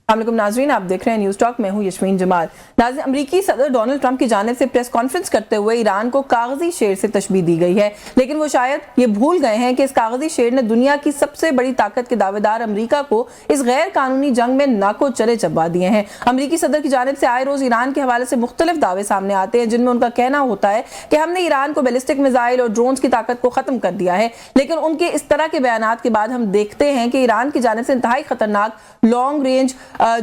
अस्सलामुअलैकुम नाज़रीन, आप देख रहे हैं न्यूज़ टॉक। मैं हूं यशमीन जमाल। नाज़रीन, अमरीकी सदर डोनाल्ड ट्रंप की जानिब से प्रेस कॉन्फ्रेंस करते हुए ईरान को कागजी शेर से तशबीह दी गई है, लेकिन वो शायद ये भूल गए हैं कि इस कागजी शेर ने दुनिया की सबसे बड़ी ताकत के दावेदार अमरीका को इस गैर कानूनी जंग में नाको चरे चबा दिए हैं। अमरीकी सदर की जानिब से आए रोज ईरान के हवाले से मुख्तलिफ दावे सामने आते हैं, जिनमें उनका कहना होता है कि हमने ईरान को बैलिस्टिक मिसाइल और ड्रोन्स की ताकत को खत्म कर दिया है, लेकिन उनके इस तरह के बयानात के बाद हम देखते हैं कि ईरान की जानिब से इंतहाई खतरनाक लॉन्ग रेंज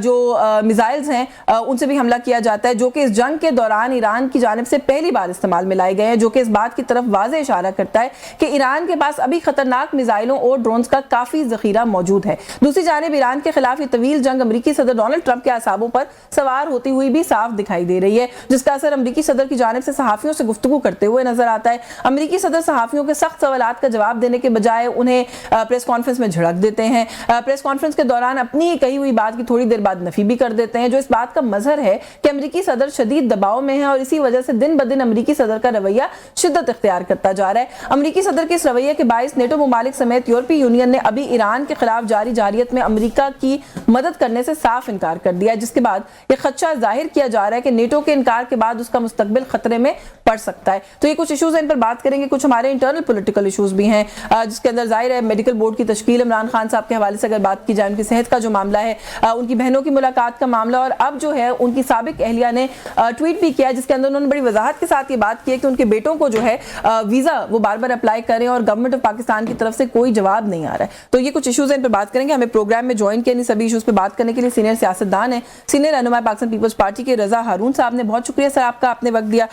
जो मिसाइल्स हैं उनसे भी हमला किया जाता है, जो कि इस जंग के दौरान ईरान की जानिब से पहली बार इस्तेमाल में लाए गए हैं, जो कि इस बात की तरफ वाज़े इशारा करता है कि ईरान के पास अभी खतरनाक मिसाइलों और ड्रोन्स का काफी जखीरा मौजूद है। दूसरी जानिब ईरान के खिलाफ ये तवील जंग अमरीकी सदर डोनाल्ड ट्रंप के असाबों पर सवार होती हुई भी साफ दिखाई दे रही है, जिसका असर अमरीकी सदर की जानिब से सहाफियों से गुफ्तगू करते हुए नजर आता है। अमरीकी सदर सहाफियों के सख्त सवालात का जवाब देने के बजाय उन्हें प्रेस कॉन्फ्रेंस में झड़क देते हैं। प्रेस कॉन्फ्रेंस के दौरान अपनी ही कही हुई बात की थोड़ी देर बाद नफी भी कर देते हैं, जो इस बात का मजहर है कि अमरीकी सदर शदीद दबाव में है और इसी वजह से दिन ब दिन अमरीकी सदर का रवैया शिद्दत इख्तियार करता जा रहा है। अमरीकी सदर के इस रवैये के बायस नेटो ममालिक समेत यूरोपीय यूनियन ने अभी ईरान के खिलाफ जारी जारियत में अमरीका की मदद करने से साफ इनकार कर दिया, जिसके बाद यह खदशा जाहिर किया जा रहा है कि नेटो के इनकार के बाद उसका मुस्तकबिल खतरे में पड़ सकता है। तो ये कुछ इशूज हैं, इन पर बात करेंगे। कुछ हमारे इंटरनल पॉलिटिकल इशूज भी हैं, जिसके अंदर जाहिर है मेडिकल बोर्ड की तश्कील, इमरान खान साहब के हवाले से अगर बात की जाए, उनकी सेहत का जो मामला है, उनकी बहनों की मुलाकात का मामला, और अब जो है उनकी साबिक अहलिया ने ट्वीट भी किया जिसके अंदर उन्होंने बड़ी वजाहत के साथ ये बात की है कि उनके बेटों को जो है वीजा वो बार बार अप्लाई करें और गवर्नमेंट ऑफ पाकिस्तान की तरफ से कोई जवाब नहीं आ रहा है। तो ये कुछ इशूज हैं, इन पर बात करेंगे। हमें प्रोग्राम में ज्वाइन किया इन सभी इशूज पर बात करने के लिए सीनियर सियासतदान है, सीनियर रहनुमा पाकिस्तान पीपल्स पार्टी के रजा हारून साहब ने। बहुत शुक्रिया सर आपका, आपने वक्त दिया।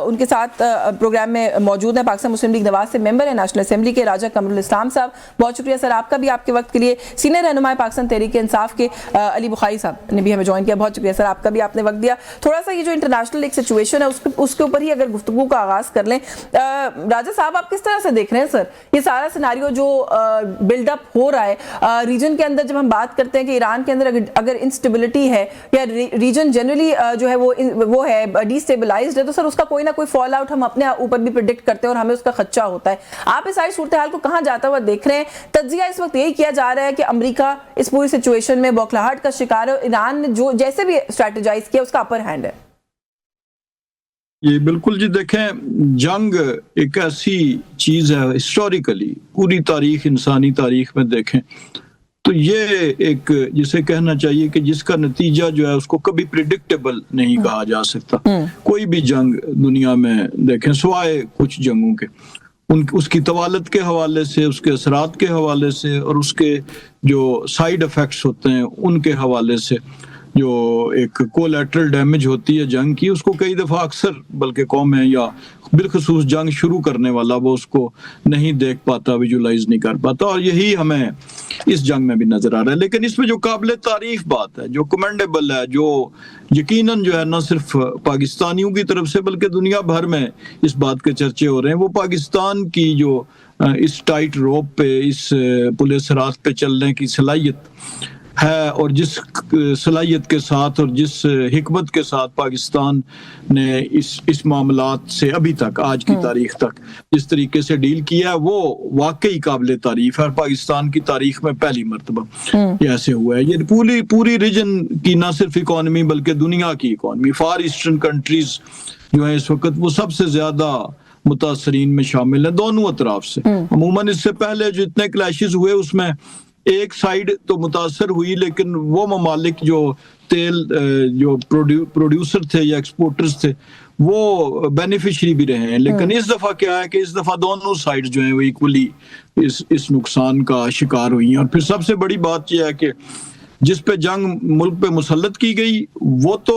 उनके साथ प्रोग्राम में मौजूद है पाकिस्तान मुस्लिम लीग नवाज से मेंबर है नेशनल असेंबली के राजा कमरुल इस्लाम साहब। बहुत शुक्रिया सर आपका भी, आपके वक्त के लिए। सीनियर रहनुमा पाकिस्तान तहरीक इंसाफ के अली बुखारी साहब ने भी हमें ज्वाइन किया। बहुत शुक्रिया सर आपका भी, आपने वक्त दिया। थोड़ा सा ये जो इंटरनेशनल एक सिचुएशन है उसके ऊपर ही अगर गुफ्तगू का आगाज कर लें, राजा साहब आप किस तरह से देख रहे हैं सर ये सारा सिनारियो जो बिल्डअप हो रहा है रीजन के अंदर? जब हम बात करते हैं कि ईरान के अंदर अगर इंस्टेबिलिटी है या रीजन जनरली जो है वो है डिस्टेबलाइज्ड है, तो सर उसका कोई ना कोई फॉल आउट हम अपने ऊपर भी प्रेडिक्ट करते हैं और हमें उसका खदशा होता है। आप इस सारी सूरत हाल को कहाँ जाता हुआ देख रहे हैं? तज्जिया इस वक्त यही किया जा रहा है कि अमेरिका इस पूरी सिचुएशन में बौखलाहट का शिकार है, ईरान ने जो जैसे भी स्ट्रेटेजाइज किया उसका अपर हैंड है। ये बिल्कुल जी, देखें जंग एक ऐसी चीज है, हिस्टोरिकली पूरी तारीख, इंसानी तारीख में देखें तो ये एक जिसे कहना चाहिए कि जिसका नतीजा जो है उसको कभी प्रिडिक्टेबल नहीं कहा जा सकता। कोई भी जंग दुनिया में देखें, सिवाय कुछ जंगों के, उसकी तवालत के हवाले से, उसके असरात के हवाले से और उसके जो साइड इफेक्ट्स होते हैं उनके हवाले से, जो एक कोलैटरल डैमेज होती है जंग की, उसको कई दफ़ा अक्सर बल्कि कौमें या बिलखसूस जंग शुरू करने वाला वो उसको नहीं देख पाता, विजुलाइज नहीं कर पाता, और यही हमें इस जंग में भी नजर आ रहा है। लेकिन इसमें जो काबिल तारीफ बात है, जो कमेंडेबल है, जो यकीनन जो है न सिर्फ पाकिस्तानियों की तरफ से बल्कि दुनिया भर में इस बात के चर्चे हो रहे हैं, वो पाकिस्तान की जो इस टाइट रोप पे, इस पुलिस रात पे चलने की सलाहियत है, और जिस सलाहियत के साथ और जिस हिकमत के साथ पाकिस्तान ने इस मामलात से अभी तक, आज की तारीख तक जिस तरीके से डील किया है, वो वाकई काबिल तारीफ है। पाकिस्तान की तारीख में पहली मर्तबा ये ऐसे हुआ है। ये पूरी रीजन की न सिर्फ इकॉनमी बल्कि दुनिया की इकॉनमी, फार ईस्टर्न कंट्रीज जो है इस वक्त वो सबसे ज्यादा मुतासरीन में शामिल है दोनों अतराफ से। अमूमन इससे पहले जितने क्लैशेस हुए उसमें एक साइड तो मुतासर हुई, लेकिन वो ममालिक जो तेल जो प्रोड्यूसर थे या एक्सपोर्टर्स थे वो बेनिफिशरी भी रहे हैं। लेकिन इस दफा क्या है कि इस दफा दोनों साइड जो है वो इक्वली इस नुकसान का शिकार हुई हैं। और फिर सबसे बड़ी बात यह है कि जिस पे जंग मुल्क पे मुसल्लत की गई वो तो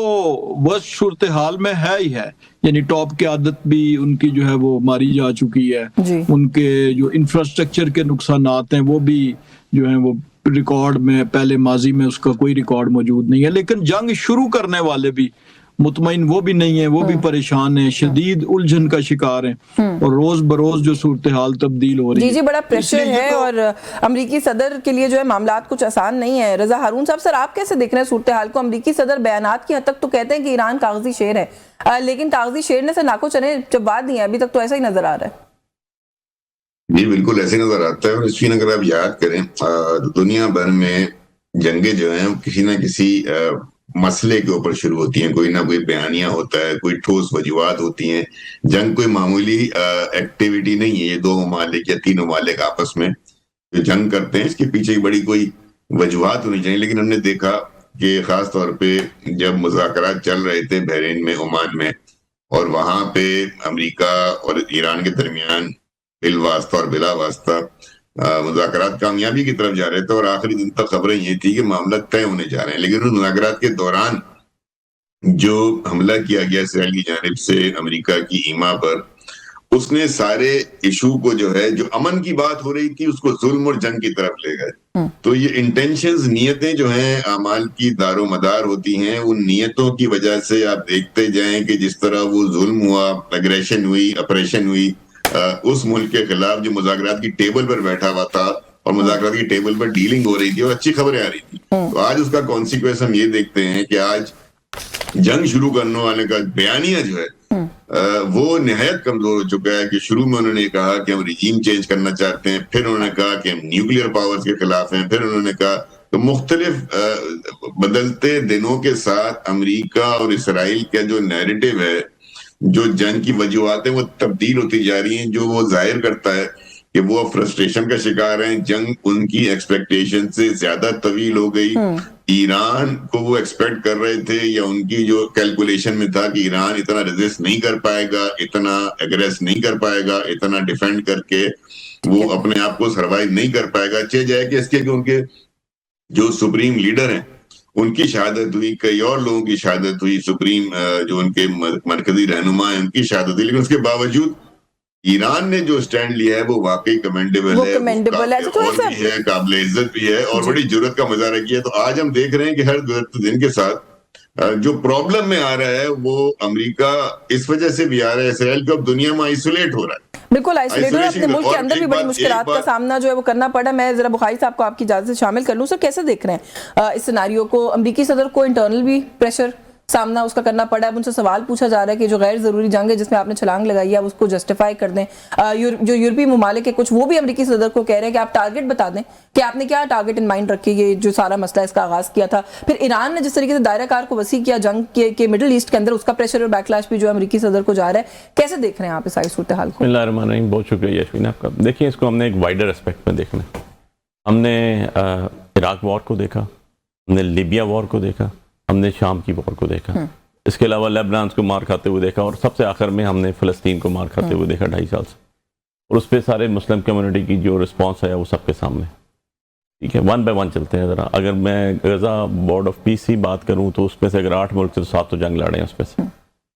वर्स्ट सूरत हाल में है ही है, यानी टॉप की आदत भी उनकी जो है वो मारी जा चुकी है, उनके जो इंफ्रास्ट्रक्चर के नुकसानात हैं वो भी जो है वो रिकॉर्ड में, पहले माजी में उसका कोई रिकॉर्ड मौजूद नहीं है। लेकिन जंग शुरू करने वाले भी मुतमईन वो भी नहीं है, वो भी परेशान है, शदीद उलझन का शिकार है, और रोज बरोज जो सूरत हाल तब्दील हो रही है। जी बड़ा प्रेशर है और अमरीकी सदर के लिए जो है मामलात कुछ आसान नहीं है। रजा हारून साहब सर आप कैसे देख रहे हैं सूरत हाल को? अमरीकी सदर बयानात की हद तक तो कहते हैं कि ईरान कागजी शेर है, लेकिन कागजी शेर ने से नाको चने चबा दिए, अभी तक तो ऐसा ही नजर आ रहा है। जी बिल्कुल ऐसे नजर आता है। और इसकी अगर आप याद करें दुनिया भर में جنگیں جو ہیں کسی نہ کسی مسئلے کے اوپر شروع ہوتی ہیں, کوئی نہ کوئی بیانیہ ہوتا ہے, کوئی ٹھوس وجوہات ہوتی ہیں. جنگ کوئی معمولی ایکٹیویٹی نہیں ہے, یہ دو ممالک یا تین ممالک آپس میں جو جنگ کرتے ہیں اس کے پیچھے بڑی کوئی وجوہات ہونی چاہیے. لیکن ہم نے دیکھا کہ خاص طور پہ جب مذاکرات چل رہے تھے بحرین میں, عمان میں, اور وہاں پہ امریکہ اور ایران کے درمیان بالواسطہ اور بلا واسطہ مذاکرات کامیابی کی طرف جا رہے تھے, اور آخری دن تک خبریں یہ تھی کہ معاملہ طے ہونے جا رہے ہیں. لیکن ان مذاکرات کے دوران جو حملہ کیا گیا اسرائیل کی جانب سے امریکہ کی ایما پر, اس نے سارے ایشو کو جو ہے, جو امن کی بات ہو رہی تھی اس کو ظلم اور جنگ کی طرف لے گئے. تو یہ انٹینشنز, نیتیں جو ہیں اعمال کی دار و مدار ہوتی ہیں, ان نیتوں کی وجہ سے آپ دیکھتے جائیں کہ جس طرح وہ ظلم ہوا, اگریشن ہوئی, اپریشن ہوئی اس ملک کے خلاف جو مذاکرات کی ٹیبل پر بیٹھا ہوا تھا, اور مذاکرات کی ٹیبل پر ڈیلنگ ہو رہی تھی اور اچھی خبریں آ رہی تھی. تو آج اس کا کانسیکوینس ہم یہ دیکھتے ہیں کہ آج جنگ شروع کرنے والے کا بیانیہ جو ہے وہ نہایت کمزور ہو چکا ہے. کہ شروع میں انہوں نے کہا کہ ہم ریجیم چینج کرنا چاہتے ہیں, پھر انہوں نے کہا کہ ہم نیوکلیئر پاورز کے خلاف ہیں, پھر انہوں نے کہا, تو مختلف بدلتے دنوں کے ساتھ امریکہ اور اسرائیل کا جو نیریٹو ہے, جو جنگ کی وجوہات ہیں وہ تبدیل ہوتی جا رہی ہیں, جو وہ ظاہر کرتا ہے کہ وہ فرسٹریشن کا شکار ہیں. جنگ ان کی ایکسپیکٹیشن سے زیادہ طویل ہو گئی. ایران کو وہ ایکسپیکٹ کر رہے تھے, یا ان کی جو کیلکولیشن میں تھا کہ ایران اتنا ریزسٹ نہیں کر پائے گا, اتنا ایگریس نہیں کر پائے گا, اتنا ڈیفینڈ کر کے وہ اپنے آپ کو سروائیو نہیں کر پائے گا. اچھے جائے کہ اس کے کہ ان کے جو سپریم لیڈر ہیں ان کی شہادت ہوئی, کئی اور لوگوں کی شہادت ہوئی, سپریم جو ان کے مرکزی رہنما ہیں ان کی شہادت ہوئی. لیکن اس کے باوجود ایران نے جو سٹینڈ لیا ہے وہ واقعی کمینڈیبل ہے, قابل عزت بھی ہے, اور بڑی جرات کا مظاہرہ کیا ہے. تو آج ہم دیکھ رہے ہیں کہ ہر گزرتے دن کے ساتھ جو پرابلم میں آ رہا ہے وہ امریکہ اس وجہ سے بھی آ رہا ہے, اسرائیل کو اب دنیا میں آئسولیٹ ہو رہا ہے. بالکل آئسولیٹ ہے, اپنے ملک کے اندر بھی بڑی مشکلات کا سامنا جو ہے وہ کرنا پڑا. میں ذرا بخاری صاحب کو آپ کی اجازت سے شامل کر لوں. سر کیسے دیکھ رہے ہیں اس سیناریو کو؟ امریکی صدر کو انٹرنل بھی پریشر سامنا اس کا کرنا پڑا ہے. اب ان سے سوال پوچھا جا رہا ہے کہ جو غیر ضروری جنگ ہے جس میں آپ نے چھلانگ لگائی ہے اس کو جسٹیفائی کر دیں. جو یورپی ممالک کے کچھ وہ بھی امریکی صدر کو کہہ رہے ہیں کہ آپ ٹارگٹ بتا دیں کہ آپ نے کیا ٹارگٹ ان مائنڈ رکھے, یہ جو سارا مسئلہ اس کا آغاز کیا تھا. پھر ایران نے جس طریقے سے دائرہ کار کو وسیع کیا جنگ کے مڈل ایسٹ کے اندر, اس کا پریشر اور بیکلاش بھی جو ہے امریکی صدر کو جا رہا ہے. کیسے دیکھ رہے ہیں آپ اس ساری صورتحال کو؟ بسم اللہ الرحمن الرحیم. بہت شکریہ یاسمین آپ کا. دیکھیں اس کو ہم نے ایک وائڈر اسپیکٹ میں دیکھنا ہے. ہم نے عراق وار کو دیکھا, ہم نے لیبیا وار کو دیکھا, ہم نے شام کی وار کو دیکھا, اس کے علاوہ لیبنان کو مار کھاتے ہوئے دیکھا, اور سب سے آخر میں ہم نے فلسطین کو مار کھاتے ہوئے دیکھا 2.5 سال سے. اور اس پہ سارے مسلم کمیونٹی کی جو رسپانس ہے وہ سب کے سامنے. ٹھیک ہے, 1 بائی 1 چلتے ہیں ذرا. اگر میں غزہ بورڈ آف پیس کی بات کروں تو اس میں سے اگر 8 ملک سے 7 تو جنگ لڑے ہیں اس پہ سے.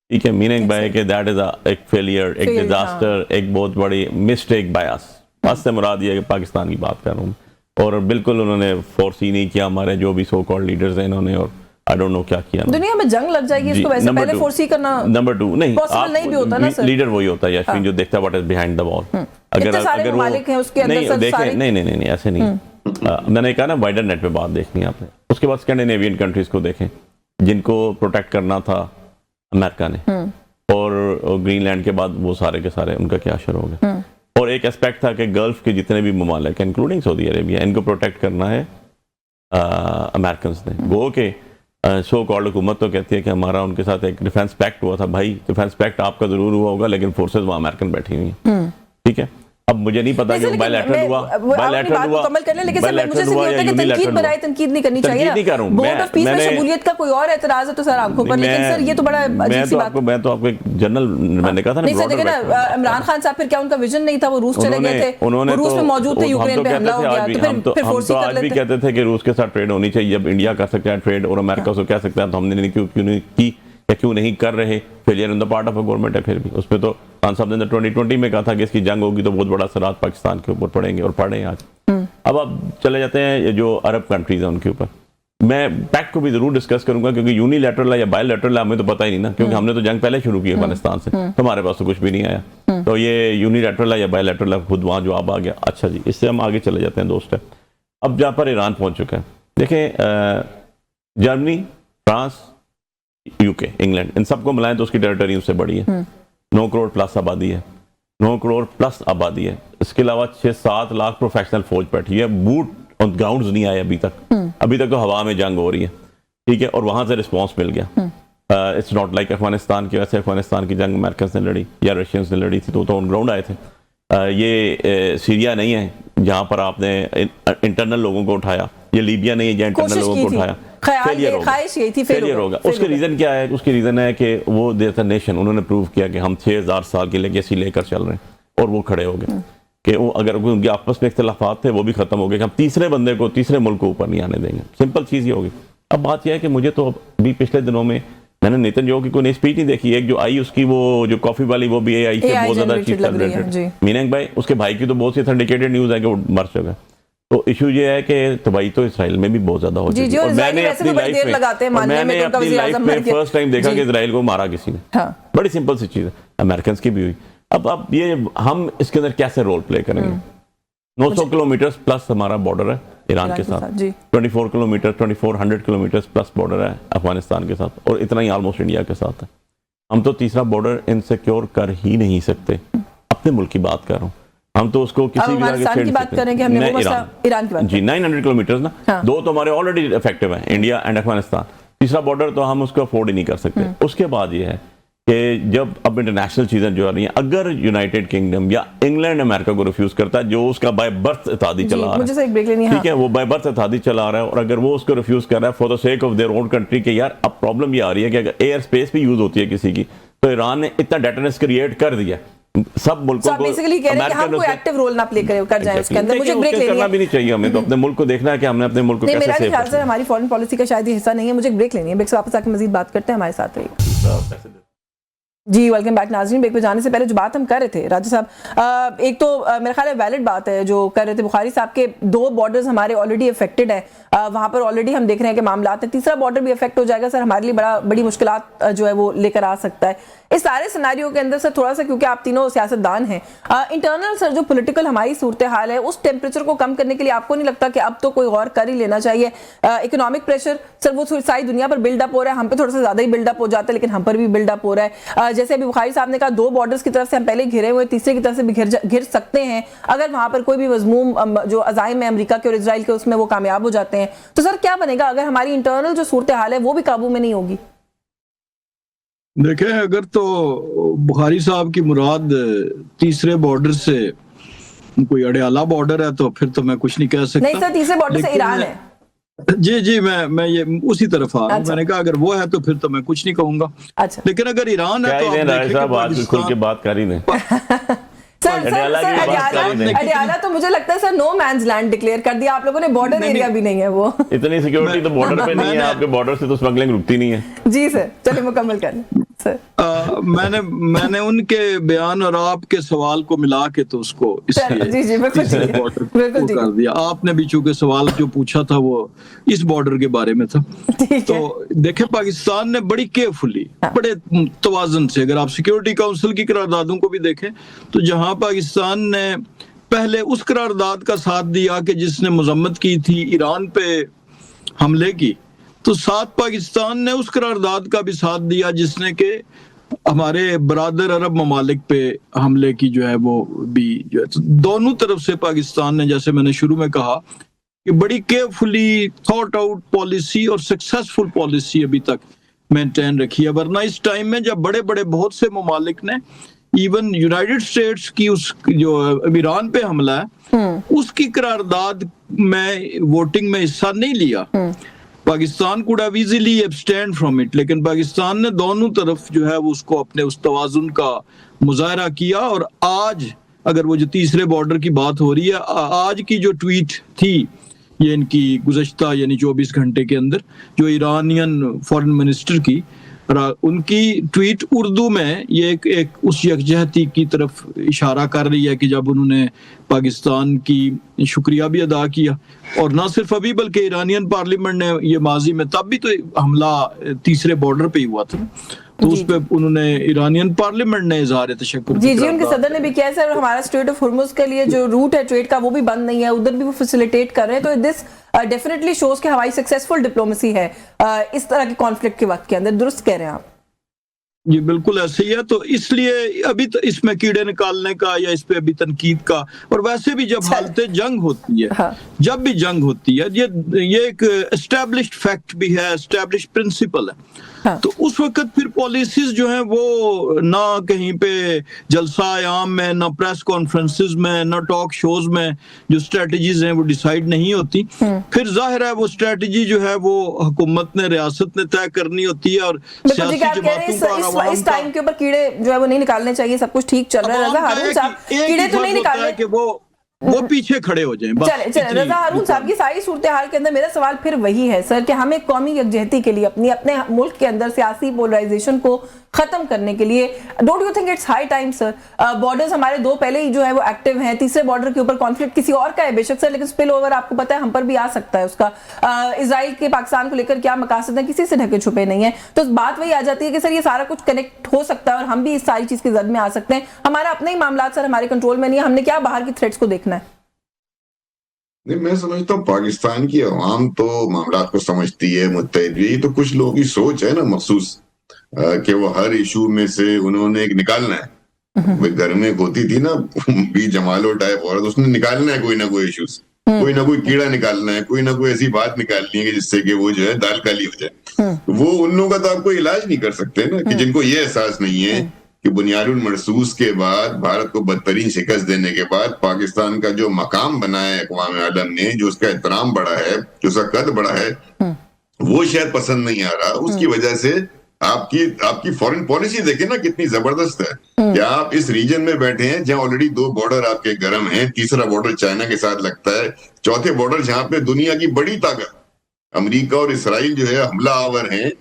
ٹھیک ہے, میننگ بائی کہ دیٹ از ایک فیلئر, ایک ڈیزاسٹر, ایک بہت بڑی مسٹیک بائی اس. بس سے مراد یہ ہے کہ پاکستان کی بات کر رہا ہوں, اور بالکل انہوں نے فورس ہی نہیں کیا. ہمارے جو بھی سو کالڈ لیڈرز ہیں انہوں نے, اور آئی ڈونٹ نو کیا کیا. دنیا میں جنگ لگ جائے گی اس کو ویسے پہلے فورسی کرنا نمبر 2 نہیں پاسبل نہیں بھی ہوتا نا سر. لیڈر وہی ہوتا ہے یاسمین جو دیکھتا ہے واٹ از بیہائنڈ دا وال. اگر وہ ممالک ہیں اس کے اندر سر سارے نہیں ایسے نہیں. میں نے کہا نا وائڈر نیٹ پہ بات دیکھنی ہے آپ نے. اس کے بعد اسکینڈینیوین کنٹریز کو دیکھیں جن کو پروٹیکٹ کرنا تھا امریکہ نے, اور گرین لینڈ کے بعد وہ سارے کے سارے ان کا کیا اشر ہو گیا. اور ایک اسپیکٹ تھا کہ گلف کے جتنے بھی ممالک ہیں انکلوڈنگ سعودی عربیہ, ان کو پروٹیکٹ کرنا ہے امریکنز نے. گو کہ سو کالڈ حکومت تو کہتی ہے کہ ہمارا ان کے ساتھ ایک ڈیفینس پیکٹ ہوا تھا. بھائی ڈیفینس پیکٹ آپ کا ضرور ہوا ہوگا لیکن فورسز وہاں امریکن بیٹھی ہوئی ہیں. ٹھیک ہے, اب مجھے نہیں پتا کہ بائی لیٹرل ہوا یا یونیلیٹرل. تنقید نہیں کرنی چاہیے. بورڈ آف پیس میں شمولیت کا کوئی اور اعتراض ہے تو سر آنکھوں پر, لیکن سر یہ تو بڑا عجیب سی بات. میں تو آپ کو ایک جنرل میں نے کہا تھا نا, عمران خان صاحب پھر کیا ان کا ویژن نہیں تھا؟ وہ روس چلے گئے تھے, روس میں موجود تھے, یوکرین پہ حملہ ہو گیا تو پھر فورسی کر لیتے. آج بھی کہتے تھے کہ روس کے ساتھ ٹریڈ ہونی چاہیے. جب انڈیا کر سکتا ہے ٹریڈ اور امریکہ سے کہہ سکتا ہے تو ہم نے کیوں نہیں کی یا کیوں نہیں کر رہے. Failure in the part of a government ہے. پھر بھی اس پہ تو خان صاحب نے 2020 میں کہا تھا کہ اس کی جنگ ہوگی تو بہت بڑا اثرات پاکستان کے اوپر پڑیں گے, اور پڑے ہیں آج. اب آپ چلے جاتے ہیں جو عرب کنٹریز ہیں ان کے اوپر. میں پیکٹ کو بھی ضرور ڈسکس کروں گا کیونکہ یونی لیٹرل ہے یا بائی لیٹرل ہے ہمیں تو پتہ ہی نہیں نا, کیونکہ ہم نے تو جنگ پہلے شروع کی افغانستان سے, ہمارے پاس تو کچھ بھی نہیں آیا. تو یہ یونی لیٹرل ہے یا بائی لیٹرل ہے, خود وہاں جواب آ گیا. اچھا جی, اس سے ہم آگے چلے جاتے ہیں 2 اسٹیپ. اب جہاں پر ایران پہنچ چکا ہے, دیکھیں جرمنی, فرانس, UK, انگلینڈ, ان سب کو ملائیں تو اس کی ٹیریٹری اس سے بڑی ہے. 9 کروڑ پلس آبادی ہے, 9 کروڑ پلس آبادی ہے. اس کے علاوہ 6-7 لاکھ پروفیشنل فوج بیٹھی ہے, بوٹ ऑन ग्राउंड्स नहीं आए अभी तक तो हवा में जंग हो रही है, ठीक है, और वहां से रिस्पॉन्स मिल गया। इट्स नॉट लाइक अफगानिस्तान की, वैसे अफगानिस्तान की जंग अमेरिकन ने लड़ी या रशियंस ने लड़ी थी, तो ऑन ग्राउंड आए थे। ये सीरिया नहीं है जहां पर आपने इंटरनल लोगों को उठाया, ये लीबिया नहीं है जहां इंटरनल लोगों को उठाया। फेलियर होगा। उसके रीजन क्या है? उसके रीजन है कि वो देयर द नेशन, उन्होंने प्रूव किया कि हम 6000 साल की लेगेसी लेकर चल रहे हैं, और वो खड़े हो गए कि वो अगर उनके आपस में इख्तिलाफात थे वो भी खत्म हो गए कि हम तीसरे बंदे को, तीसरे मुल्क को ऊपर नहीं आने देंगे। सिंपल चीज ही होगी। अब बात यह है कि मुझे तो अभी पिछले दिनों में मैंने नेतन्याहू की कोई नई स्पीच नहीं देखी। एक जो आई उसकी वो जो कॉफी वाली वो भी आई कि बहुत ज्यादा चीज जनरेटेड, मीनिंग भाई उसके भाई की तो बहुत सी ऑथेंटिकेटेड न्यूज है कि वो मर चुका। तो इशू ये है कि तबाही तो इसराइल में भी बहुत ज्यादा हो चुकी है, और मैंने अपनी लाइफ में फर्स्ट टाइम देखा कि इसराइल को मारा किसी ने। बड़ी सिंपल सी चीज है, अमेरिकन की भी हुई। अब ये हम इसके अंदर कैसे रोल प्ले करेंगे? 900 किलोमीटर प्लस हमारा बॉर्डर है ईरान के साथ, 24 किलोमीटर 2400 किलोमीटर प्लस बॉर्डर है अफगानिस्तान के साथ, और इतना ही ऑलमोस्ट इंडिया के साथ है। हम तो तीसरा बॉर्डर इनसिक्योर कर ही नहीं सकते। अपने मुल्क की बात कर रहा हूँ, हम तो उसको किसी भी की बात करें कि हमने वो ईरान की बात जी 900 किलोमीटर ना, दो तो हमारे ऑलरेडी इफेक्टिव हैं, इंडिया एंड अफगानिस्तान। तीसरा बॉर्डर तो हम उसको अफोर्ड ही नहीं कर सकते। उसके बाद ये है कि जब अब इंटरनेशनल चीजें जो आ रही हैं, अगर यूनाइटेड किंगडम या इंग्लैंड अमेरिका को रिफ्यूज करता है, जो उसका बाय बर्थ इत्तेहादी चला रहा है, ठीक है, वो बाय बर्थ इत्तेहादी चला रहा है, और अगर वो उसको रिफ्यूज कर रहा है for the sake of their own country के यार अब प्रॉब्लम ये आ रही है कि अगर एयर स्पेस भी यूज होती है किसी की, तो ईरान ने इतना डेटरनेस क्रिएट कर दिया सब मुल्कों को। बेसिकली कह रहे हैं कि हम कोई एक्टिव रोल ना प्ले कर जाए उसके अंदर। मुझे ब्रेक लेनी है, भी नहीं चाहिए हमें, तो अपने मुल्क को देखना है कि हमने अपने मुल्क को कैसे सेव करना है। मेरा हमारी फॉरेन पॉलिसी का शायद हिस्सा नहीं है, मुझे ब्रेक लेनी है। ब्रेक से वापस आकर मजीद बात करते हैं, हमारे साथ रहिए। जी वेलकम बैक नाज़रीन। ब्रेक पे जाने से पहले जो बात हम कर रहे थे राजा साहब, एक तो मेरे ख्याल है वैलिड बात है जो कर रहे थे बुखारी साहब के, 2 बॉर्डर्स हमारे ऑलरेडी अफेक्टेड है, वहाँ पर ऑलरेडी हम देख रहे हैं कि मामलात है, तीसरा बॉर्डर भी अफेक्ट हो जाएगा सर, हमारे लिए बड़ी मुश्किलात जो है वो लेकर आ सकता है। इस सारे सिनेरियो के अंदर सर थोड़ा सा, क्योंकि आप तीनों सियासतदान हैं, इंटरनल सर जो पॉलिटिकल हमारी सूरत हाल है उस टेम्परेचर को कम करने के लिए आपको नहीं लगता कि अब तो कोई गौर कर ही लेना चाहिए? इकोनॉमिक प्रेशर सर वो सारी दुनिया पर बिल्डअप हो रहा है, हम पे थोड़ा सा ज्यादा ही बिल्डअप हो जाता है, लेकिन हम पर भी बिल्डअप हो रहा है। जैसे अभी बुखारी साहब ने कहा 2 बॉर्डर्स की तरफ से हम पहले घिरे हुए, तीसरे की तरफ से भी घिर सकते हैं अगर वहां पर कोई भी मजमूम जो अज़ाइम है अमेरिका के और इजराइल के उसमें वो कामयाब हो जाते हैं। तो सर क्या बनेगा अगर हमारी इंटरनल जो सूरत हाल है वो भी काबू में नहीं होगी? देखें, अगर तो बुखारी साहब की मुराद तीसरे बॉर्डर से कोई अड़याला बॉर्डर है तो फिर तो मैं कुछ नहीं कह सकता। नहीं सर, तीसरे बॉर्डर से ईरान है। जी मैं ये उसी तरफ आ रहा हूँ। मैंने कहा अगर वो है तो फिर तो मैं कुछ नहीं कहूंगा। अच्छा, लेकिन अगर ईरान है तो आप खुल के बात कर ही नहीं। अडियाला तो मुझे लगता है sir no man's land declare कर दिया आप लोगों ने, बॉर्डर एरिया भी नहीं है वो। इतनी सिक्योरिटी तो बॉर्डर पे नहीं है, आपके बॉर्डर से तो स्मगलिंग रुकती नहीं है। जी सर, चलिए मुकम्मल करें सर। मैंने उनके बयान और आपके सवाल को मिला के तो उसको बॉर्डर कर दिया। आपने भी चूंकि सवाल जो पूछा था वो इस बॉर्डर के बारे में था, तो देखे पाकिस्तान ने बड़ी केयरफुली, बड़े तवाज़ुन से, अगर आप सिक्योरिटी काउंसिल की करारदादों को भी देखें तो जहां पाकिस्तान ने पहले उस करारदाद का साथ दिया कि जिसने मजम्मत की थी ईरान पे हमले की, तो साथ पाकिस्तान ने उस करारदाद का भी साथ दिया जिसने कि हमारे बरादर अरब ममालिक पे हमले की जो है वो भी जो है, तो दोनों तरफ से पाकिस्तान ने, जैसे मैंने शुरू में कहा, कि बड़ी केयरफुली थॉट आउट पॉलिसी और सक्सेसफुल पॉलिसी अभी तक मेंटेन रखी है। वरना इस टाइम में जब बड़े बड़े बहुत से ममालिक ने, इवन यूनाइटेड स्टेट्स की उस जो ईरान पे हमला है उसकी करारदाद में वोटिंग में हिस्सा नहीं लिया, Pakistan could have easily abstained from it, लेकिन पाकिस्तान ने दोनों तरफ जो है वो उसको अपने उस तवाज़ुन का मुजाहरा किया। और आज अगर वो जो तीसरे बॉर्डर की बात हो रही है, आज की जो ट्वीट थी ये इनकी गुज़श्ता यानी 24 घंटे के अंदर जो ईरानियन फॉरेन मिनिस्टर की, उनकी ट्वीट उर्दू में ये एक उस यकजहती की तरफ इशारा कर रही है कि जब उन्होंने पाकिस्तान की शुक्रिया भी अदा किया, और ना सिर्फ अभी बल्कि ईरानियन पार्लियामेंट ने ये माजी में, तब भी तो हमला तीसरे बॉर्डर पे ही हुआ था, तो उस पे उन्होंने ईरानियन पार्लियामेंट ने इज़हार तशक्कुर जी उनके सदर ने भी किया है सर। हमारा स्ट्रेट ऑफ हुर्मुज के लिए जो रूट है ट्रेड का वो भी बंद नहीं है, उधर भी वो फैसिलिटेट कर रहे हैं। तो दिस डेफिनेटली शोज कि हमारी सक्सेसफुल डिप्लोमेसी है इस तरह के कॉन्फ्लिक्ट के वक्त के अंदर। दुरुस्त कह रहे हैं आप। जी बिल्कुल ऐसे ही है। तो इसलिए अभी तो इसमें कीड़े निकालने का या इस पे अभी तनकीद का, और वैसे भी जब हालत जंग होती है, हाँ। जब भी जंग होती है, ये एक एस्टैब्लिश्ड फैक्ट भी है, एस्टैब्लिश्ड प्रिंसिपल है। हाँ। तो उस वक्त फिर पॉलिसीज जो हैं वो ना कहीं पे जलसा आम में, ना प्रेस कॉन्फ्रेंसेस में, ना टॉक शोज में जो स्ट्रेटजीज हैं वो डिसाइड नहीं होती। फिर जाहिर है वो स्ट्रेटजी जो है वो हुकूमत ने, रियासत ने तय करनी होती है, और बिल्कुल ठीक है, आप कह रहे हैं इस टाइम के ऊपर कीड़े जो है वो नहीं निकालने चाहिए, सब कुछ ठीक चल रहा है। रजा हारून साहब, कीड़े तो नहीं निकालने कि वो पीछे खड़े हो जाएं। चले रजा हारून साहब की सारी सूरत हाल के अंदर मेरा सवाल फिर वही है सर कि हमें कौमी यकजहती के लिए अपने मुल्क के अंदर सियासी पोलराइजेशन को खत्म करने के लिए, don't you think it's high time sir? Borders हमारे दो पहले ही जो है वो एक्टिव हैं, तीसरे बॉर्डर के ऊपर कॉन्फ्लिक्ट किसी और का है बेशक सर, लेकिन स्पिल ओवर आपको पता है हम पर भी आ सकता है उसका। इजराइल के पाकिस्तान को लेकर क्या मकासद है, किसी से ढके छुपे नहीं है। तो बात वही आ जाती है कि सर ये सारा कुछ कनेक्ट हो सकता है और हम भी इस सारी चीज की जद में आ सकते हैं। हमारा अपने ही मामला सर हमारे कंट्रोल में नहीं है, हमने क्या बाहर की थ्रेट्स को देखना है? नहीं, मैं समझता हूँ पाकिस्तान की अवाम तो मामलात को समझती है, मुत्तहिद भी। तो कुछ लोगों की सोच है ना मखसूस कि वो हर इशू में से उन्होंने एक निकालना है। वो घर में एक होती थी ना बी जमालो टाइप औरत, उसने निकालना है कोई ना कोई इशू से, कोई ना कोई कीड़ा निकालना है, कोई ना कोई ऐसी बात निकालनी है कि जिससे कि वो जो है दाल काली हो जाए। वो उन लोगों का तो आप कोई इलाज नहीं कर सकते ना, कि जिनको ये एहसास नहीं है कि बुनियादुल मरसूस के बाद, भारत को बदतरीन शिकस्त देने के बाद, पाकिस्तान का जो मकाम बना है अक़वाम आलम ने, जो उसका एहतराम बढ़ा है, जो उसका कद बढ़ा है, वो शायद पसंद नहीं आ रहा। उसकी वजह से आपकी फॉरेन पॉलिसी देखें ना कितनी जबरदस्त है कि आप इस रीजन में बैठे हैं जहां ऑलरेडी 2 बॉर्डर आपके गर्म हैं, तीसरा बॉर्डर चाइना के साथ लगता है, चौथे बॉर्डर जहां पे दुनिया की बड़ी ताकत अमेरिका और इसराइल जो है हमला आवर हैं,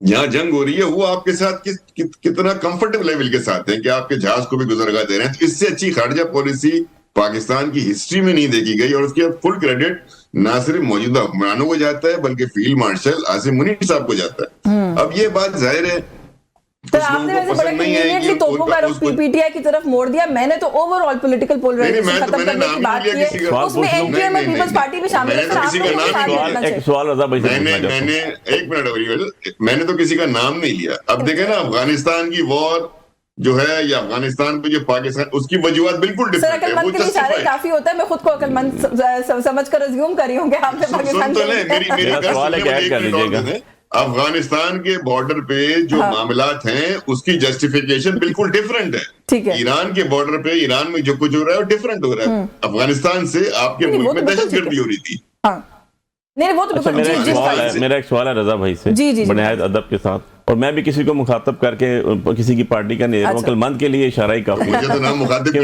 यहाँ जंग हो रही है, वो आपके साथ कितना कंफर्टेबल लेवल के साथ है कि आपके जहाज को भी गुजरगा दे रहे हैं। तो इससे अच्छी खारजा पॉलिसी पाकिस्तान की हिस्ट्री में नहीं देखी गई, और उसके फुल क्रेडिट ना सिर्फ मौजूदा हुक्मरानों को जाता है बल्कि फील्ड मार्शल आसिम मुनीर साहब को जाता है। अब ये बात जाहिर है तो आपने वैसे बड़े कन्वीनियंटली तोपों का रुख पीटीआई की तरफ मोड़ दिया। मैंने तो ओवरऑल पॉलिटिकल पोलराइजेशन खत्म करने की बात की है, उसमें एनपीएम और पीपल्स पार्टी भी शामिल है। एक सवाल रजा भाई से मैंने एक मिनट, मैंने तो किसी का नाम नहीं लिया। अब देखें ना, अफगानिस्तान की वॉर जो है या अफगानिस्तान पे जो पाकिस्तान, उसकी वजूहत बिल्कुल डिफरेंट है। अकलमंद के लिए इशारे काफी होता है, मैं खुद को अकलमंद समझकर अज्यूम कर रही हूं कि आपने पाकिस्तान तो मेरी सवाल ऐड कर लीजिएगा। अफगानिस्तान के बॉर्डर पे जो मामलात हैं उसकी जस्टिफिकेशन बिल्कुल डिफरेंट है। ठीक है, ईरान के बॉर्डर पे ईरान में जो कुछ हो रहा है वो डिफरेंट हो रहा है। अफगानिस्तान से आपके मुल्क में दहशतगर्दी हो रही थी। नहीं वो तो अच्छा, मेरा एक सवाल है रजा भाई से बुनियाद अदब के साथ, और मैं भी किसी को मुखातब करके किसी की पार्टी का नहीं, अक्लमंद के लिए इशारा ही काफी है।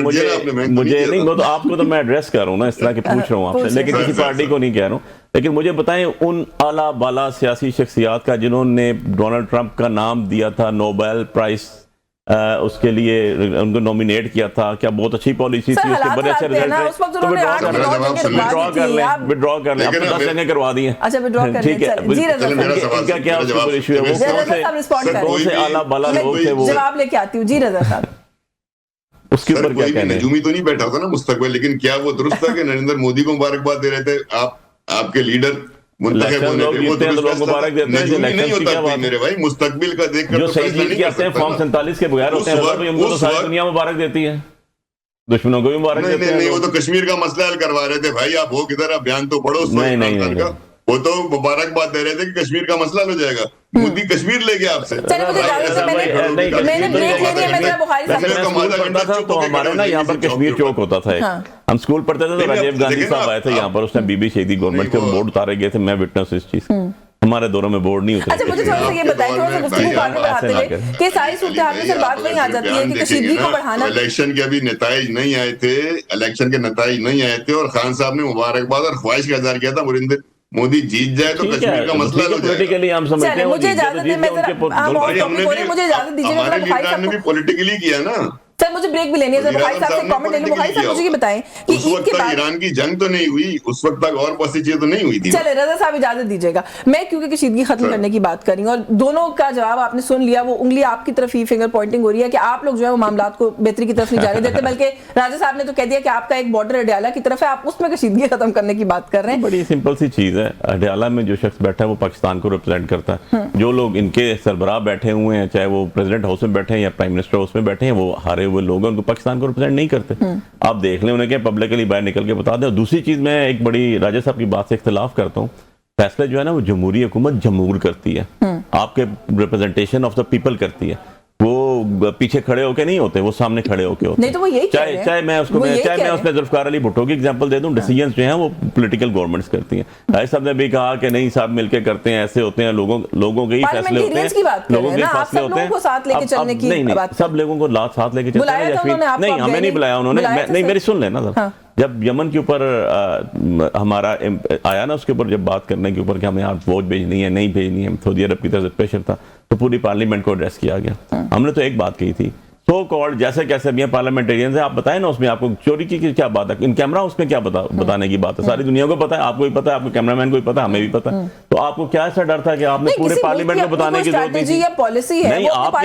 मुझे नहीं, वो तो आपको तो मैं एड्रेस कर रहा हूँ ना, इस तरह के पूछ रहा हूँ आपसे, लेकिन किसी पार्टी को नहीं कह रहा हूँ। लेकिन मुझे बताएं उन आला बाला सियासी शख्सियात का जिन्होंने डोनाल्ड ट्रंप का नाम दिया था नोबेल प्राइज, उसके लिए उनको नॉमिनेट किया था, क्या बहुत अच्छी पॉलिसी थी, उसके बड़े अच्छे रिजल्ट थे, तो विड्रॉ कर लें, आपको 10 जगह करवा दिए। अच्छा विड्रॉ कर ठीक है, इनका क्या इशू है? वो कौन से आला बाला लोग थे? वो जवाब लेके आती हूँ जी रजा साहब। उसके ऊपर क्या कहना है? नजूमी तो नहीं बैठा था ना मुस्तकबिल, लेकिन क्या वो दुरुस्त था कि नरेंद्र मोदी को मुबारकबाद दे रहे थे आपके लीडर मुंतखब होने पे? वो लोग मुबारक देते हैं, नहीं होता मेरे भाई, मुस्तकबिल का देखकर जो सही चीज करते हैं फॉर्म 47 के बगैर होते हैं, उनको तो सारी दुनिया मुबारक देती है, दुश्मनों को भी मुबारक देते हैं। नहीं, वो तो कश्मीर का मसला हल करवा रहे थे भाई, आप हो किधर, आप बयान तो पढ़ो। नहीं, वो तो मुबारकबाद दे रहे थे कि कश्मीर का मसला हो जाएगा, मोदी कश्मीर ले गया आपसे। तो हमारे ना यहाँ पर कश्मीर चौक होता था, हम स्कूल पढ़ते थे तो राजीव गांधी साहब आए थे यहाँ पर, उसने बीबी शहीदी गवर्नमेंट के बोर्ड उतारे गए थे, मैं विटनेस इस चीज, हमारे दौरों में बोर्ड नहीं उतरे। अच्छा मुझे थोड़ा सा ये बताएं, थोड़ा सा गुफ्तगू आगे बढ़ाते हुए कि सारी सूरत-ए-हाल में सर बात वही आ जाती है कि कशीदगी को बढ़ाना। इलेक्शन के अभी नताइज नहीं आए थे, इलेक्शन के नताइज नहीं आए थे, और खान साहब ने मुबारकबाद और ख्वाहिश का इजहार किया था मुरिंदर मोदी जीत जाए तो कश्मीर का मसला हो जाएगा। हम समझते हैं मुझे इजाजत है, मुझे इजाजत दीजिए, हमारे लीडर ने भी पॉलिटिकली किया ना। سر مجھے بریک بھی لینی ہے, بخاری صاحب سے کامنٹ لے لوں. بخاری صاحب مجھے یہ بتائیں کہ اس عید وقت کے تک بعد ایران کی جنگ تو نہیں ہوئی, اس وقت تک اور بہت سی چیزیں تو نہیں ہوئی تھی. چلے رضا صاحب اجازت دیجیے گا, میں کیونکہ کشیدگی ختم کرنے کی بات کر رہی ہوں اور دونوں کا جواب آپ نے سن لیا, وہ انگلی آپ کی طرف ہی فنگر پوائنٹنگ ہو رہی ہے کہ آپ لوگ جو ہے وہ معاملات کو بہتری کی طرف نہیں جا رہے دیتے, بلکہ راجہ صاحب نے تو کہہ دیا کہ آپ کا ایک بارڈر اڈیالہ کی طرف ہے, آپ اس میں کشیدگی ختم کرنے کی بات کر رہے ہیں. بڑی سمپل سی چیز ہے, اڈیالہ میں جو شخص بیٹھا ہے وہ پاکستان کو ریپرزینٹ کرتا ہے. جو لوگ ان کے سربراہ بیٹھے ہوئے ہیں, چاہے وہ پریزیڈنٹ ہاؤس میں بیٹھے ہیں یا پرائم منسٹر ہاؤس میں بیٹھے ہیں, وہ ہارے ہوئے لوگ ہیں, ان کو پاکستان کو ریپرزینٹ نہیں کرتے. آپ دیکھ لیں, انہیں کہ پبلکلی باہر نکل کے بتا دیں. اور دوسری چیز, میں ایک بڑی راجہ صاحب کی بات سے اختلاف کرتا ہوں, فیصلے جو ہے نا وہ جمہوری حکومت جمہور کرتی ہے, آپ کے ریپرزنٹیشن آف دا پیپل کرتی ہے. وہ پیچھے کھڑے ہو کے نہیں ہوتے, وہ سامنے کھڑے ہو کے ہوتے. نہیں تو وہ یہی کہہ رہے ہیں, چاہے میں اس میں ذوالفقار علی بھٹو کی ایگزامپل دے دوں, ڈیسیجنز جو ہیں وہ پولیٹیکل گورنمنٹس کرتی ہیں. راجہ صاحب نے بھی کہا کہ نہیں صاحب مل کے کرتے ہیں, ایسے ہوتے ہیں, لوگوں کے ہی فیصلے ہوتے ہیں, لوگوں کے فیصلے ہوتے ہیں. سب لوگوں کو ساتھ لے کے چلتے ہیں. نہیں, ہمیں نہیں بلایا انہوں نے. نہیں, میری سن لینا ذرا. جب یمن کے اوپر ہمارا آیا نا, اس کے اوپر جب بات کرنے کے اوپر کہ ہمیں آپ فوج بھیجنی ہے نہیں بھیجنی ہے, سعودی عرب کی طرف سے پریشر تھا, تو پوری پارلیمنٹ کو ایڈریس کیا گیا. ہم نے تو ایک بات کہی تھی, سو کالڈ جیسے کیسے بھی ہیں پارلیمنٹیرینز ہیں, آپ بتائیں نا اس میں آپ کو چوری کی کیا بات ہے, ان کیمرہ اس میں کیا بتانے کی بات ہے. ساری دنیا کو پتا ہے, آپ کو بھی پتا ہے, آپ کو کیمرہ مین کو بھی پتا ہے, ہمیں بھی پتا ہے. تو آپ کو کیا ایسا ڈر تھا کہ آپ نے پورے پارلیمنٹ کو بتانے کی ضرورت نہیں تھی؟ نہیں, آپ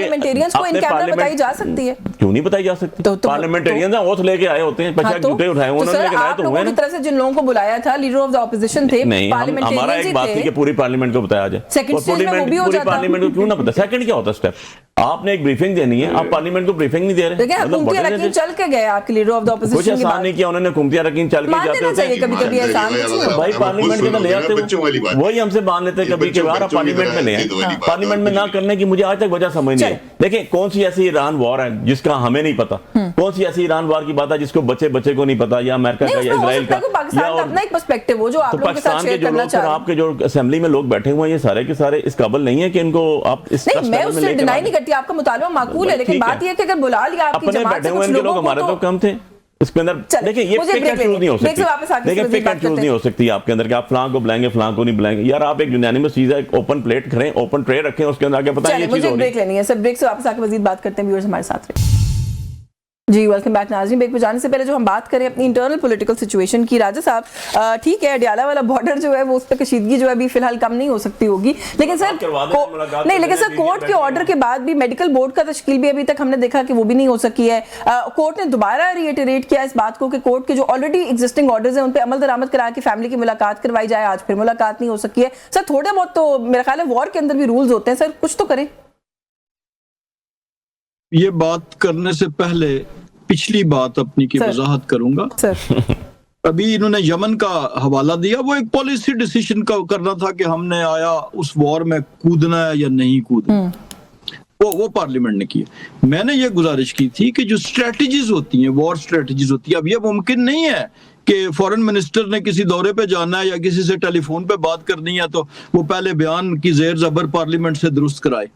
کیوں نہیں بتائی جا سکتی؟ پارلیمنٹیرینز ہیں, اوتھ لے کے آئے ہوتے ہیں, پچاس جھوٹے اٹھائے انہوں نے, لیکن آئے تو ہوئے نا. جن لوگوں کو بلایا تھا لیڈر آف دی اپوزیشن تھے, نہیں, ہمارا ایک بات تھی کہ پوری پارلیمنٹ کو بتایا جائے. پوری پارلیمنٹ کو کیوں نہ بتا؟ سیکنڈ کیا ہوتا اسٹیپ, آپ نے ایک بریفنگ دینی ہے, آپ پارلیمنٹ کو بریفنگ نہیں دے رہے. حکومتی اراکین چل کے گئے آپ کے لیڈر آف دی اپوزیشن, کچھ احسان نہیں کیا انہوں نے, حکومتی اراکین چل کے جاتے ہوتے ہیں کبھی احسان بھائی پارلیمنٹ کے اندر لے آتے ہیں, وہی ہم سے مان لیتے ہیں کبھی کبھار, آپ پارلیمنٹ میں لے آئیں. پارلیمنٹ میں نہ کرنے کی مجھے آج تک وجہ سمجھ نہیں ہے. دیکھیں کون سی ایسی ایران وار ہے جس کا ہمیں نہیں پتا, کون سی ایسی ایران وار کی بات ہے جس کو بچے کو نہیں پتا, یا امریکہ کا یا اسرائیل کا, یا تو پاکستان کے جو لوگ, آپ کے جو اسمبلی میں لوگ بیٹھے ہوئے ہیں, یہ سارے کے سارے اس قابل نہیں ہے کہ ان کو آپ اس میں اس سے ڈینائی نہیں کرتی, آپ کا مطالبہ معقول ہے, لیکن بات یہ ہے کہ اگر بلا لیا آپ کی جماعت سے کچھ لوگوں کو, ہمارے تو کم تھے اس کے اندر. دیکھیں یہ پک اینڈ چوز نہیں ہو سکتی, دیکھیں پک اینڈ چوز نہیں ہو سکتی آپ کے اندر کہ آپ فلاں کو بلائیں گے فلاں کو نہیں بلائیں گے. یار آپ ایک یونینیمس چیز ہے, اوپن پلیٹ کریں, اوپن ٹرے رکھیں, اس کے اندر آگے پتہ ہے یہ چیز ہو رہی ہے. بریک لینی ہے سر, بریک سے واپس آ کے مزید بات کرتے ہیں, ویورز ہمارے ساتھ رہیں. جی ویلکم بیک ناظرین. بریک پہ جانے سے پہلے جو ہم بات کریں اپنی انٹرنل پولیٹیکل سچویشن کی, راجہ صاحب ٹھیک ہے اڈیالہ والا بارڈر جو ہے وہ اس پہ کشیدگی جو ہے ابھی فی الحال کم نہیں ہو سکتی ہوگی, لیکن سر کورٹ کے آرڈر کے بعد بھی میڈیکل بورڈ کا تشکیل بھی ابھی تک ہم نے دیکھا کہ وہ بھی نہیں ہو سکی ہے. کورٹ نے دوبارہ ریٹریٹ کیا اس بات کو کہ کورٹ کے جو آلریڈی ایگزسٹنگ آرڈرز ہیں ان پہ عمل درآمد کرا کے فیملی کی ملاقات کروائی جائے. آج پھر ملاقات نہیں ہو سکی ہے. سر تھوڑے بہت تو میرا خیال ہے وار کے اندر بھی رولز ہوتے ہیں, سر کچھ تو کریں. یہ بات کرنے سے پہلے پچھلی بات اپنی کی وضاحت کروں گا. ابھی انہوں نے یمن کا حوالہ دیا, وہ ایک پالیسی ڈیسیشن کا کرنا تھا کہ ہم نے آیا اس وار میں کودنا ہے یا نہیں کودنا, وہ پارلیمنٹ نے کیا. میں نے یہ گزارش کی تھی کہ جو سٹریٹجیز ہوتی ہیں, وار سٹریٹجیز ہوتی ہیں, اب یہ ممکن نہیں ہے کہ فورن منسٹر نے کسی دورے پہ جانا ہے یا کسی سے ٹیلی فون پہ بات کرنی ہے تو وہ پہلے بیان کی زیر زبر پارلیمنٹ سے درست کرائے.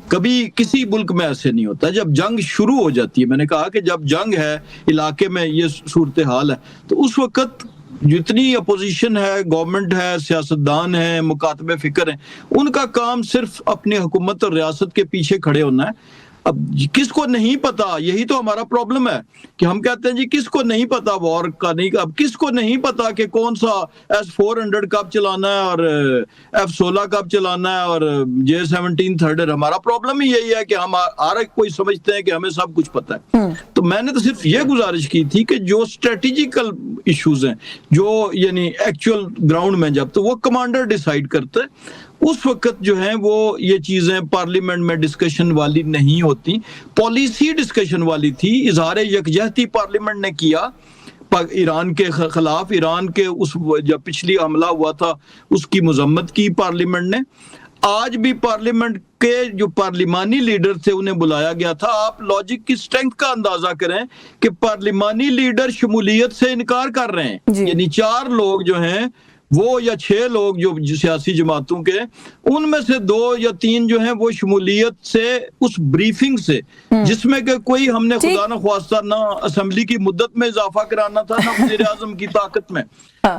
کبھی کسی ملک میں ایسے نہیں ہوتا. جب جنگ شروع ہو جاتی ہے, میں نے کہا کہ جب جنگ ہے علاقے میں, یہ صورتحال ہے, تو اس وقت جتنی اپوزیشن ہے, گورنمنٹ ہے, سیاستدان ہیں, مکاتب فکر ہیں, ان کا کام صرف اپنی حکومت اور ریاست کے پیچھے کھڑے ہونا ہے. اب کس کو نہیں پتا, یہی تو ہمارا پرابلم ہے کہ ہم کہتے ہیں جی کس کو نہیں پتا وار کا, نہیں اب کس کو نہیں پتا کہ کون سا S-400 کب چلانا ہے اور F-16 کب چلانا ہے اور J-17 تھرڈر. ہمارا پرابلم ہی یہی ہے کہ ہم ہر ایک کوئی سمجھتے ہیں کہ ہمیں سب کچھ پتا ہے. تو میں نے تو صرف یہ گزارش کی تھی کہ جو اسٹریٹجیکل ایشوز ہیں, جو یعنی ایکچوئل گراؤنڈ میں جب, تو وہ کمانڈر ڈیسائیڈ کرتے, اس وقت جو ہیں وہ یہ چیزیں پارلیمنٹ میں ڈسکشن والی نہیں ہوتی, پالیسی ڈسکشن والی تھی. اظہار یکجہتی پارلیمنٹ نے کیا ایران کے خلاف, ایران کے اس جب پچھلی حملہ ہوا تھا اس کی مذمت کی پارلیمنٹ نے. آج بھی پارلیمنٹ کے جو پارلیمانی لیڈر تھے انہیں بلایا گیا تھا. آپ لاجک کی سٹرینتھ کا اندازہ کریں کہ پارلیمانی لیڈر شمولیت سے انکار کر رہے ہیں, یعنی 4 لوگ جو ہیں وہ یا 6 لوگ جو سیاسی جماعتوں کے, ان میں سے 2 یا 3 جو ہیں وہ شمولیت سے اس بریفنگ سے, جس میں کہ کوئی ہم نے خدا نہ خواستہ نہ اسمبلی کی مدت میں اضافہ کرانا تھا نہ وزیر اعظم کی طاقت میں,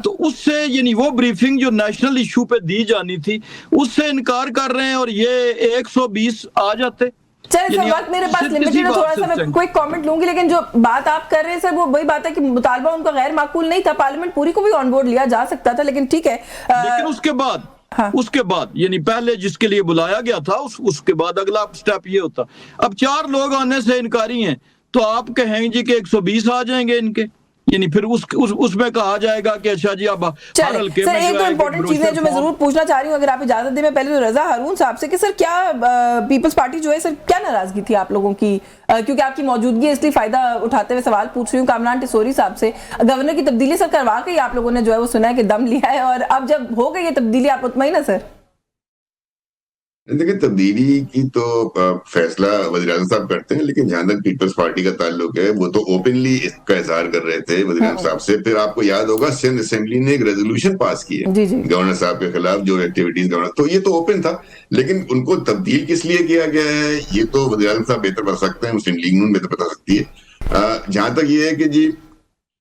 تو اس سے یعنی وہ بریفنگ جو نیشنل ایشو پہ دی جانی تھی اس سے انکار کر رہے ہیں. اور یہ 120 آ جاتے चलिए सर, वक्त मेरे पास लिमिटेड है, थोड़ा सा मैं क्विक कमेंट लूंगी, लेकिन जो बात आप कर रहे हैं सर वो वही बात है कि मुतालबा उनका गैर माकूल नहीं था, पार्लियामेंट पूरी को भी ऑन बोर्ड लिया जा सकता था, लेकिन ठीक है। लेकिन उसके बाद यानी पहले जिसके लिए बुलाया गया था उसके बाद अगला स्टेप ये होता, अब 4 लोग आने से इनकारी हैं तो आप कहेंगे जी कि 120 आ जाएंगे इनके, यानी फिर उसमें कहा जाएगा कि अच्छा जी अब सर एक तो इम्पोर्टेंट चीज है जो मैं जरूर पूछना चाह रही हूँ, अगर आप इजाजत दें, मैं पहले तो रजा हारून साहब से कि सर क्या पीपल्स पार्टी जो है सर क्या नाराजगी थी आप लोगों की, क्योंकि आपकी मौजूदगी इसलिए फायदा उठाते हुए सवाल पूछ रही हूँ कामरान टिसोरी साहब से, गवर्नर की तब्दीली सर करवा के आप लोगों ने जो है वो सुना है कि दम लिया है, और अब जब हो गई ये तब्दीली आप मुतमईन है सर? देखिए, तब्दीली की तो फैसला वज़ीर-ए-आज़म साहब करते हैं, लेकिन जहां तक पीपल्स पार्टी का ताल्लुक है वो तो ओपनली इसका इजहार कर रहे थे वज़ीर-ए-आज़म साहब से। फिर आपको याद होगा सिंध असेंबली ने एक रेजोल्यूशन पास की है गवर्नर साहब के खिलाफ जो एक्टिविटीज गवर्नर, तो ये तो ओपन था, लेकिन उनको तब्दील किस लिए किया गया है ये तो वज़ीर-ए-आज़म साहब बेहतर बता सकते हैं, मुस्लिम लीग नून बेहतर बता सकती है। जहां तक ये है कि जी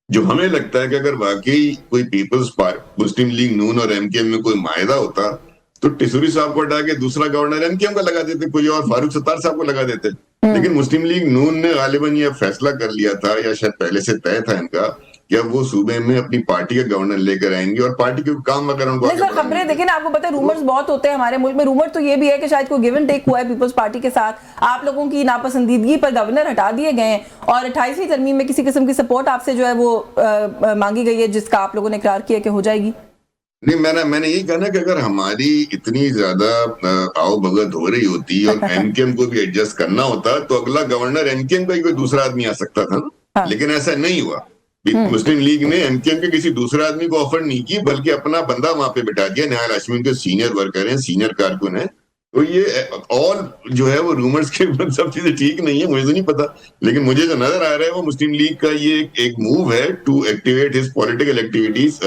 जो हमें लगता है कि अगर वाकई कोई पीपल्स पार्टी, मुस्लिम लीग नून और एमकेएम में कोई मायदा होता तो टिसोरी साहब को हटा के दूसरा गवर्नर एमकेएम का लगा देते, कोई और फारूक सत्तार साहब को लगा देते। लेकिन मुस्लिम लीग नून ने गालिबन ये फैसला कर लिया था, या शायद पहले से तय था इनका, कि अब वो सूबे में अपनी पार्टी का गवर्नर लेकर आएंगे और पार्टी के काम वगैरह उनको नहीं सर, खबरें देखिए ना, आपको पता है रूमर्स बहुत होते हैं हमारे मुल्क में। रूमर तो ये भी है कि शायद कोई गिव एंड टेक हुआ है पीपल्स पार्टी के साथ, आप लोगों की नापसंदीदगी पर गवर्नर हटा दिए गए हैं और 28वीं तरमीम में किसी किस्म की सपोर्ट आपसे जो है वो मांगी गई है, जिसका आप लोगों ने इकरार किया कि हो जाएगी। नहीं, मैंने यही कहा ना कि अगर हमारी इतनी ज्यादा आओ भगत हो रही होती और एमकेएम को भी एडजस्ट करना होता तो अगला गवर्नर एमकेएम का ही कोई दूसरा आदमी आ सकता था ना, लेकिन ऐसा नहीं हुआ। मुस्लिम लीग ने एमकेएम के किसी दूसरे आदमी को ऑफर नहीं की, बल्कि अपना बंदा वहां पे बिठा दिया। निहाल हाशमी उनके सीनियर वर्कर हैं, सीनियर कारकुन है, तो ये और जो है वो रूमर्स के सब चीजें ठीक नहीं है, मुझे तो नहीं पता, लेकिन मुझे जो नजर आ रहा है वो मुस्लिम लीग का ये एक मूव है to activate his political activities.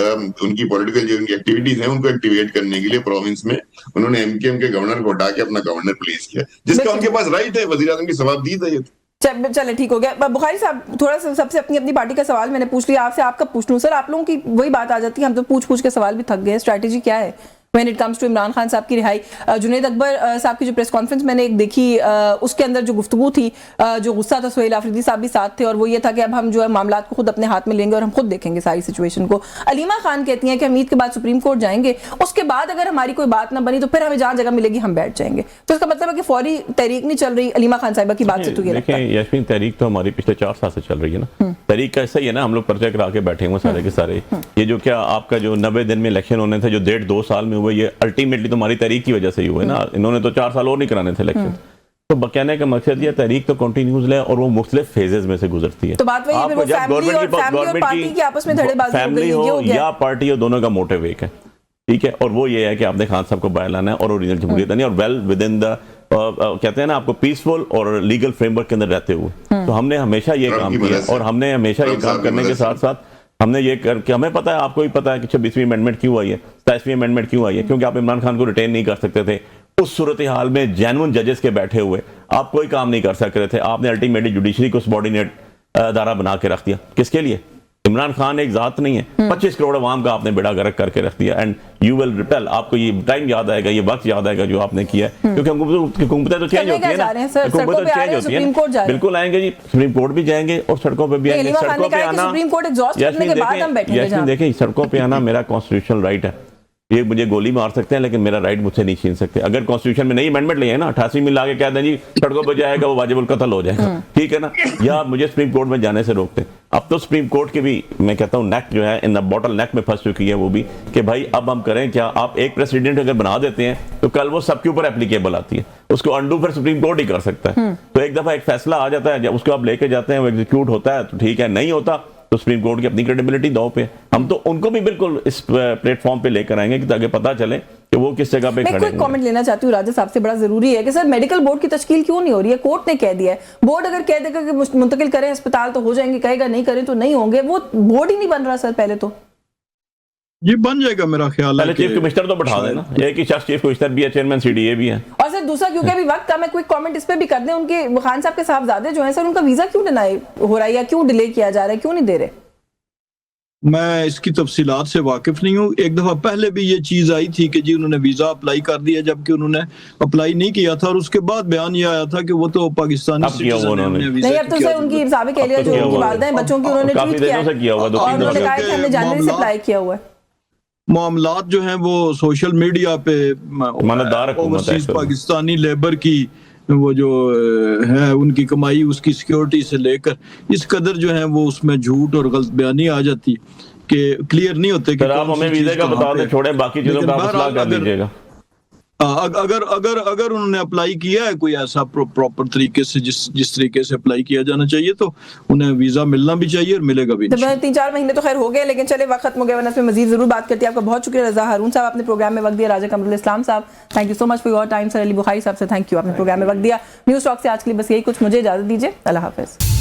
उनकी पॉलिटिकल जो उनकी एक्टिविटीज हैं उनको एक्टिवेट करने के लिए प्रोविंस में उन्होंने एमकेएम के गवर्नर को हटा के अपना गवर्नर प्लेस किया, जिसका उनके पास राइट है, वजीर आजम की सवाबदीद है ये। चले ठीक हो गया। बुखारी साहब, थोड़ा सा सबसे अपनी पार्टी का सवाल मैंने पूछ लिया, आपसे आपका पूछ लूं। सर आप लोगों की वही बात आ जाती है, हम तो पूछ के सवाल भी थक गए, स्ट्रैटेजी क्या है when it comes to Imran Khan साहब की रिहाई? जुनैद अकबर साहब की जो प्रेस कॉन्फ्रेंस मैंने एक देखी, उसके अंदर जो गुफ्तगू थी, जो गुस्सा था, सुहेल आफरीदी साहब भी साथ थे, और वो ये था कि अब हम जो है मामला को खुद अपने हाथ में लेंगे और हम खुद देखेंगे सारी सिचुएशन को। अलीमा खान कहती हैं कि हम ईद के बाद सुप्रीम कोर्ट जाएंगे, उसके बाद अगर हमारी कोई बात ना बनी तो फिर हमें जहाँ जगह मिलेगी हम बैठ जाएंगे। तो इसका मतलब है कि फौरी तहरीक नहीं चल रही अलीमा खान साहिबा की बात से? तो ये लगता है यास्मीन, तहरीक तो हमारी पिछले 4 साल से चल रही है ना। तहरीक का ऐसा ही है ना, हम लोग पर्चा करा के बैठे हुए सारे के सारे। ये जो क्या आपका जो 90 दिन में इलेक्शन होने थे, जो 1.5-2 साल में हुए, ये अल्टीमेटली तो हमारी तहरीक की वजह से ही हुए ना। इन्होंने तो 4 साल और नहीं कराने थे इलेक्शन। तो कहने का मकसद ये, तहरीक तो कंटिन्यूस है और वो मुख्तलिफ फेजेस में से गुजरती है। तो बात वही है, वो फैमिली और पार्टी की आपस में धड़ेबाजी हो गई, ये हो गया। या पार्टी हो, दोनों का मोटिव एक है, ठीक है, और वो ये है कि आपने खान साहब को बाहर लाना है और ओरिजिनल जमहूरियत नहीं, और वेल विद इन द कहते हैं ना आपको पीसफुल और लीगल फ्रेमवर्क के अंदर रहते हुए। तो हमने हमेशा ये काम किया और हमने हमेशा ये काम करने के साथ साथ हमने ये करके, हमें पता है, आपको भी पता है कि 26वीं अमेंडमेंट क्यों आई है, 27वीं अमेंडमेंट क्यों आई है, क्योंकि आप इमरान खान को रिटेन नहीं कर सकते थे। उस सूरत हाल में जेन्युइन जजेस के बैठे हुए आप कोई काम नहीं कर सक रहे थे। आपने अल्टीमेटली जुडिशरी को सबॉर्डिनेट अदारा बना के रख दिया। किसके लिए? इमरान खान एक जात नहीं है, 25 करोड़ अवाम का आपने बेड़ा गर्क करके रख दिया। एंड यू विल रिपेल, आपको ये टाइम याद आएगा, ये वक्त याद आएगा जो आपने किया है, क्योंकि हुकूमतें तो चेंज होती है ना, हुकूमतें तो चेंज होती है ना। बिल्कुल आएंगे जी, सुप्रीम कोर्ट भी जाएंगे और सड़कों पे भी आएंगे। सड़कों पे आना, देखें, सड़कों पे आना मेरा कॉन्स्टिट्यूशनल राइट है। ये मुझे गोली मार सकते हैं लेकिन मेरा राइट मुझसे नहीं छीन सकते। अगर कॉन्स्टिट्यूशन में नई अमेंडमेंट ले है ना, 88 में लाके कह दें जी सड़कों पर जाएगा वो वाजिबुल कत्ल हो जाएगा, ठीक है ना, या मुझे सुप्रीम कोर्ट में जाने से रोकते। अब तो सुप्रीम कोर्ट की भी मैं कहता हूँ नेक जो है इन द बॉटल नेक में फंस चुकी है वो भी, कि भाई अब हम करें क्या? आप एक प्रेसिडेंट अगर बना देते हैं तो कल वो सबके ऊपर एप्लीकेबल आती है, उसको अंडू फिर सुप्रीम कोर्ट ही कर सकता है। तो एक दफा एक फैसला आ जाता है, जब उसको आप लेके जाते हैं, वो एग्जीक्यूट होता है तो ठीक है, नहीं होता तो सुप्रीम कोर्ट की अपनी क्रेडिबिलिटी दांव पे। हम तो उनको भी बिल्कुल इस प्लेटफॉर्म पे लेकर आएंगे कि ताकि पता चले कि वो किस जगह पे खड़े हैं। मैं कोई कमेंट लेना चाहती हूँ राजा साहब से, बड़ा जरूरी है कि सर मेडिकल बोर्ड की तश्कील क्यों नहीं हो रही है? कोर्ट ने कह दिया है, बोर्ड अगर कह देगा कि मुंतकिल करें अस्पताल तो हो जाएंगे, कहेगा नहीं करें तो नहीं होंगे। वो बोर्ड ही नहीं बन रहा सर। पहले तो ये बन जाएगा मेरा ख्याल है। चीफ कमिश्नर तो बैठा देना, एक ही शख्स चीफ कमिश्नर भी है, चेयरमैन सीडीए भी है। और सर दूसरा, क्योंकि अभी वक्त था, मैं क्विक कमेंट इस पे भी कर दें, उनके खान साहब के साहबजादे जो हैं सर, उनका वीजा क्यों डिनाई हो रहा है या क्यों डिले किया जा रहा है, क्यों नहीं दे रहे? मैं इसकी तफसीलात से वाकिफ नहीं हूँ। एक दफा पहले भी ये चीज आई थी कि जी उन्होंने वीजा अप्लाई कर दिया जबकि उन्होंने अप्लाई नहीं किया था, और उसके बाद बयान ये आया था कि वो तो पाकिस्तानी अब किया हुआ उन्होंने। नहीं, अब तो सर उनकी साबिक एहलिया जो उनकी वालिदैन बच्चों की उन्होंने काफी ट्वीट किया दिनों से किया हुआ, 2-3 और उन्होंने कहा है कि हमने जनवरी से अप्लाई किया हुआ है। मामलात जो हैं वो सोशल मीडिया पे मानदार हुकूमत है ओवरसीज तो। पाकिस्तानी लेबर की वो जो है उनकी कमाई, उसकी सिक्योरिटी से लेकर इस कदर जो है वो उसमें झूठ और गलत बयानी आ जाती कि क्लियर नहीं होते कि सर आप हमें वीजे का बता दें, छोड़े बाकी चीजों का मसला कर लीजिएगा। अगर उन्होंने अप्लाई किया है कोई ऐसा प्रॉपर तरीके से जिस तरीके से अप्लाई किया जाना चाहिए, तो उन्हें वीजा मिलना भी चाहिए और मिलेगा भी। तो 3-4 महीने तो खैर हो गए, लेकिन चले वक्त खत्म हो गया, वरना इसमें मजीद जरूर बात करती है। आपका बहुत शुक्रिया रजा हारून साहब, आपने प्रोग्राम में वक्त दिया। राजा कमरुल इस्लाम साहब, thank you so much for your time. Sir Ali Bukhari साहब से थैंक यू, आपने प्रोग्राम में वक्त दिया। न्यूज़ टॉक से आज के लिए बस यही कुछ, मुझे इजाजत दीजिए, अल्लाह हाफिज।